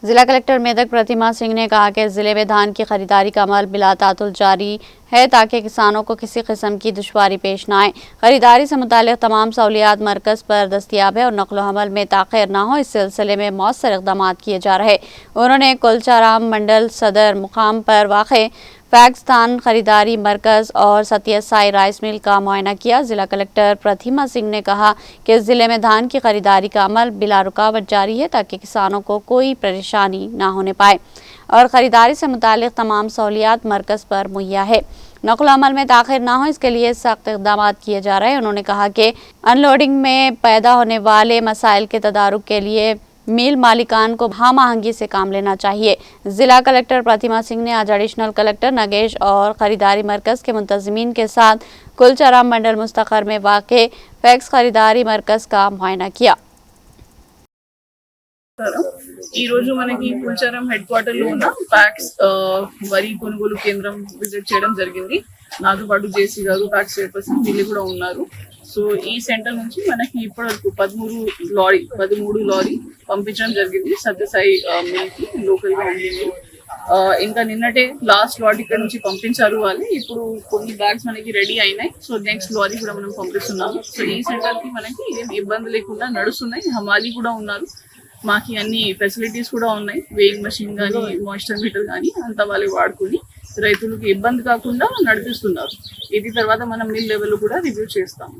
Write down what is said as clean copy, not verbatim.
जिला कलेक्टर मेदक प्रतिमा सिंह ने कहा कि जिले में धान की खरीदारी का अमल बिला तातुल जारी है ताकि किसानों को किसी किस्म की दुश्वारी पेश न आए। खरीदारी से मुताल्लिक तमाम सहूलियात मरकज पर दस्तियाब है और नकलो हमल में ताख़िर न हो, इस सिलसिले में मौसर इक़दाम किए जा रहे। उन्होंने कुलचाराम मंडल सदर मुकाम पर वाक़े फैक्स धान खरीदारी मरकज और सत्यसाई राइस मिल का मुआयना किया। जिला कलेक्टर प्रतिमा सिंह ने कहा कि जिले में धान की खरीदारी का अमल बिला रुकावट जारी है ताकि किसानों को कोई परेशानी न होने पाए और खरीदारी से मुताल्लिक तमाम सहूलियात मरकज पर मुहैया है। नकल अमल में ताख़िर न हो, इसके लिए सख्त इक़दाम किए जा रहे हैं। उन्होंने कहा कि अनलोडिंग में पैदा होने वाले मसाइल के तदारुक के लिए मिल मालिकान को हमआहंगी से काम लेना चाहिए। जिला कलेक्टर प्रतिमा सिंह ने आज एडिशनल कलेक्टर नगेश और खरीदारी मरकज के मुंतज़मीन के साथ कुलचाराम मंडल मुस्तखर में वाक़े फैक्स खरीदारी मरकज का मुआयना किया। మనకి కుల్చారం హెడ్ క్వార్టర్ లో ఉన్న ప్యాక్స్ వరి కొనుగోలు కేంద్రం విజిట్ చేయడం జరిగింది। నాతో పాటు జేసీ గారు ప్యాక్స్ చైర్పర్సన్ వీళ్ళు కూడా ఉన్నారు। సో ఈ సెంటర్ నుంచి మనకి ఇప్పటివరకు 13 లారీ పంపించడం జరిగింది సత్యసాయి మిల్కి లోకల్ గా ఉండింది। ఇంకా నిన్నటే లాస్ట్ లాట్ ఇక్కడ నుంచి పంపించారు వాళ్ళు। ఇప్పుడు కొన్ని బ్యాగ్స్ మనకి రెడీ అయినాయి। సో నెక్స్ట్ లారీ కూడా మనం పంపిస్తున్నాము। సో ఈ సెంటర్ కి మనకి ఏం ఇబ్బంది లేకుండా నడుస్తున్నాయి। హమాలి కూడా ఉన్నారు, మాకి అన్ని ఫెసిలిటీస్ కూడా ఉన్నాయి, వేయింగ్ మెషిన్ కానీ మాయిశ్చర్ మీటర్ కానీ అంతా వాళ్ళు వాడుకుని రైతులకు ఇబ్బంది కాకుండా నడిపిస్తున్నారు। ఇది తర్వాత మనం మిల్ లెవెల్ కూడా రివ్యూ చేస్తాము।